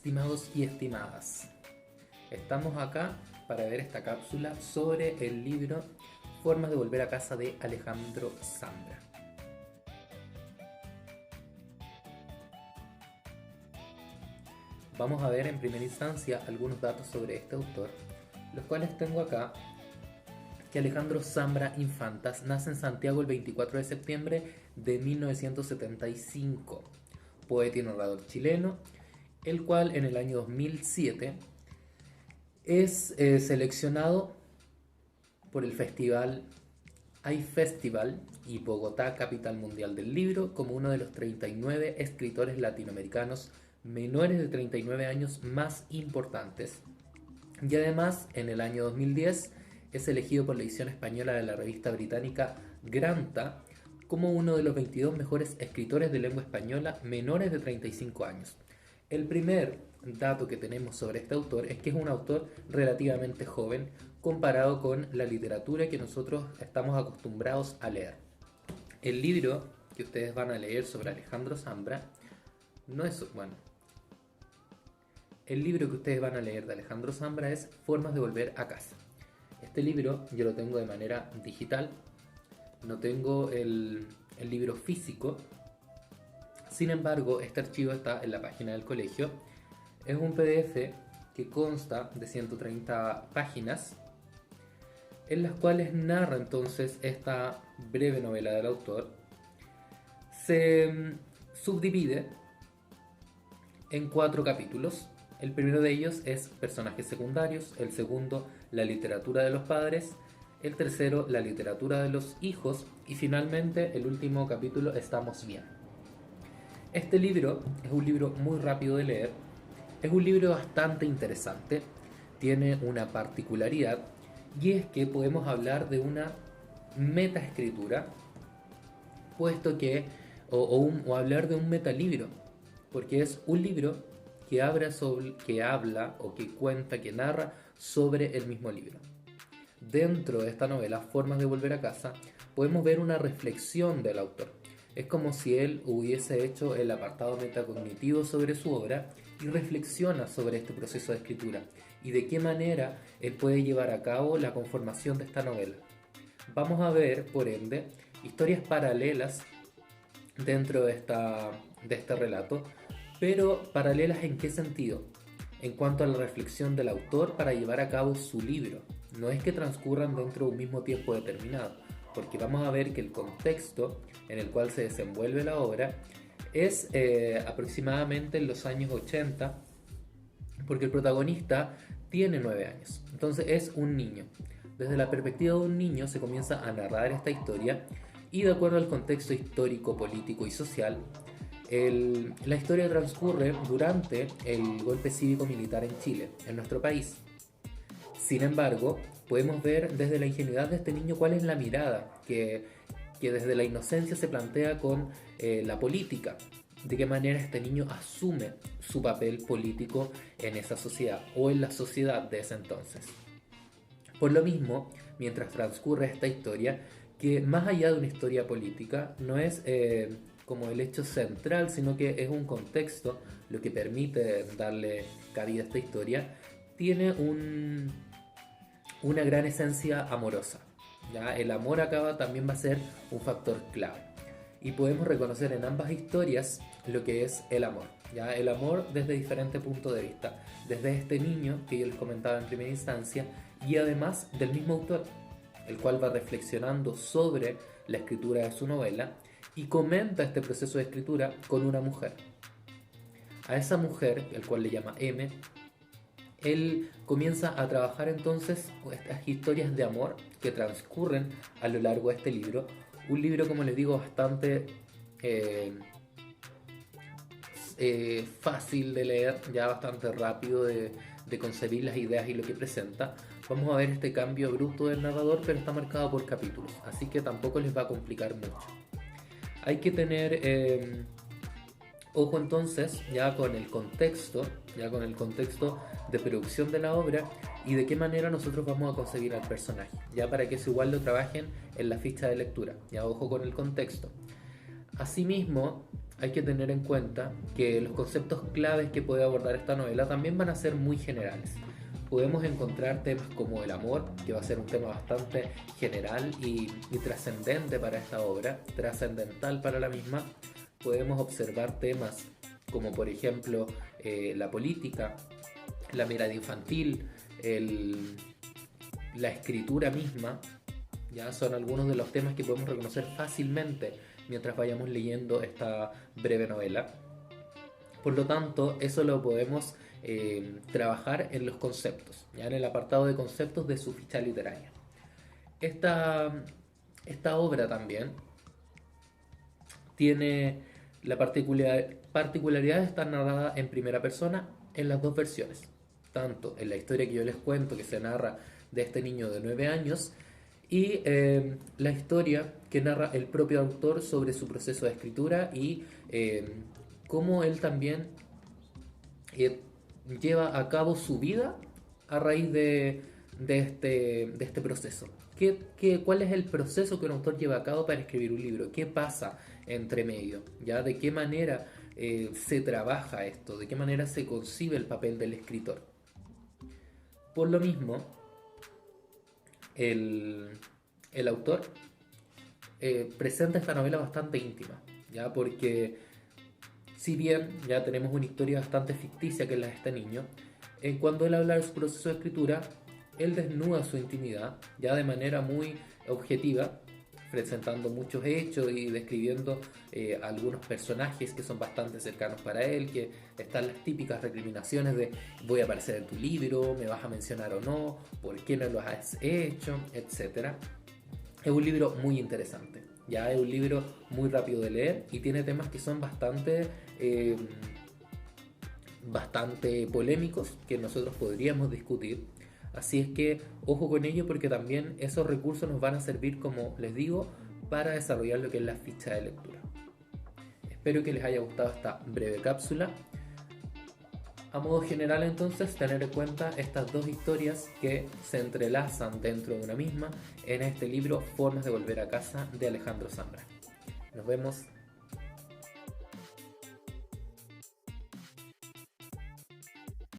Estimados y estimadas, estamos acá para ver esta cápsula sobre el libro Formas de volver a casa de Alejandro Zambra. Vamos a ver en primera instancia algunos datos sobre este autor, los cuales tengo acá. Que Alejandro Zambra Infantas nace en Santiago el 24 de septiembre de 1975, poeta y narrador chileno, el cual en el año 2007 es seleccionado por el festival iFestival y Bogotá, capital mundial del libro, como uno de los 39 escritores latinoamericanos menores de 39 años más importantes. Y además, en el año 2010 es elegido por la edición española de la revista británica Granta como uno de los 22 mejores escritores de lengua española menores de 35 años. El primer dato que tenemos sobre este autor es que es un autor relativamente joven comparado con la literatura que nosotros estamos acostumbrados a leer. El libro que ustedes van a leer sobre Alejandro Zambra no es, el libro que ustedes van a leer de Alejandro Zambra es Formas de volver a casa. Este libro yo lo tengo de manera digital, no tengo el libro físico. Sin embargo, este archivo está en la página del colegio. Es un PDF que consta de 130 páginas, en las cuales narra entonces esta breve novela del autor. Se subdivide en 4 capítulos. El primero de ellos es personajes secundarios, el segundo, la literatura de los padres, el tercero, la literatura de los hijos, y finalmente, el último capítulo, Estamos bien. Este libro es un libro muy rápido de leer, es un libro bastante interesante, tiene una particularidad, y es que podemos hablar de una metaescritura, puesto que, o hablar de un metalibro, porque es un libro que habla o que cuenta, que narra sobre el mismo libro. Dentro de esta novela, Formas de volver a casa, podemos ver una reflexión del autor. Es como si él hubiese hecho el apartado metacognitivo sobre su obra y reflexiona sobre este proceso de escritura y de qué manera él puede llevar a cabo la conformación de esta novela. Vamos a ver, por ende, historias paralelas dentro de este relato, pero paralelas ¿en qué sentido? En cuanto a la reflexión del autor para llevar a cabo su libro. No es que transcurran dentro de un mismo tiempo determinado, porque vamos a ver que el contexto en el cual se desenvuelve la obra es aproximadamente en los años 80, porque el protagonista tiene 9 años, entonces es un niño. Desde la perspectiva de un niño se comienza a narrar esta historia y de acuerdo al contexto histórico, político y social, la historia transcurre durante el golpe cívico-militar en Chile, en nuestro país. Sin embargo, podemos ver desde la ingenuidad de este niño cuál es la mirada que desde la inocencia se plantea con la política. De qué manera este niño asume su papel político en esa sociedad o en la sociedad de ese entonces. Por lo mismo, mientras transcurre esta historia, que más allá de una historia política, no es como el hecho central, sino que es un contexto lo que permite darle cabida a esta historia, tiene una gran esencia amorosa. ¿Ya? El amor acá también va a ser un factor clave. Y podemos reconocer en ambas historias lo que es el amor. ¿Ya? El amor desde diferentes puntos de vista. Desde este niño que yo les comentaba en primera instancia y además del mismo autor, el cual va reflexionando sobre la escritura de su novela y comenta este proceso de escritura con una mujer. A esa mujer, el cual le llama M, él comienza a trabajar entonces estas historias de amor que transcurren a lo largo de este libro. Un libro, como les digo, bastante fácil de leer, ya bastante rápido de concebir las ideas y lo que presenta. Vamos a ver este cambio brusco del narrador, pero está marcado por capítulos, así que tampoco les va a complicar mucho. Hay que tener ojo entonces ya con el contexto de producción de la obra y de qué manera nosotros vamos a concebir al personaje, ya para que eso igual lo trabajen en la ficha de lectura, ya ojo con el contexto. Asimismo, hay que tener en cuenta que los conceptos claves que puede abordar esta novela también van a ser muy generales. Podemos encontrar temas como el amor, que va a ser un tema bastante general y trascendente para esta obra, trascendental para la misma. Podemos observar temas como por ejemplo la política, la mirada infantil, la escritura misma. Ya son algunos de los temas que podemos reconocer fácilmente mientras vayamos leyendo esta breve novela. Por lo tanto, eso lo podemos trabajar en los conceptos, ya en el apartado de conceptos de su ficha literaria. Esta obra también tiene la particularidad de estar narrada en primera persona en las dos versiones, tanto en la historia que yo les cuento que se narra de este niño de 9 años y la historia que narra el propio autor sobre su proceso de escritura y cómo él también lleva a cabo su vida a raíz de este proceso. ¿Cuál es el proceso que un autor lleva a cabo para escribir un libro? ¿Qué pasa entre medio? ¿Ya? ¿De qué manera se trabaja esto? ¿De qué manera se concibe el papel del escritor? Por lo mismo, el autor presenta esta novela bastante íntima, ¿ya? Porque si bien ya tenemos una historia bastante ficticia que es la de este niño, cuando él habla de su proceso de escritura, él desnuda su intimidad ya de manera muy objetiva, presentando muchos hechos y describiendo algunos personajes que son bastante cercanos para él, que están las típicas recriminaciones de voy a aparecer en tu libro, me vas a mencionar o no, por qué no lo has hecho, etcétera. Es un libro muy interesante, ya es un libro muy rápido de leer y tiene temas que son bastante polémicos que nosotros podríamos discutir. Así es que ojo con ello porque también esos recursos nos van a servir, como les digo, para desarrollar lo que es la ficha de lectura. Espero que les haya gustado esta breve cápsula. A modo general entonces, tener en cuenta estas dos historias que se entrelazan dentro de una misma en este libro Formas de volver a casa de Alejandro Zambra. Nos vemos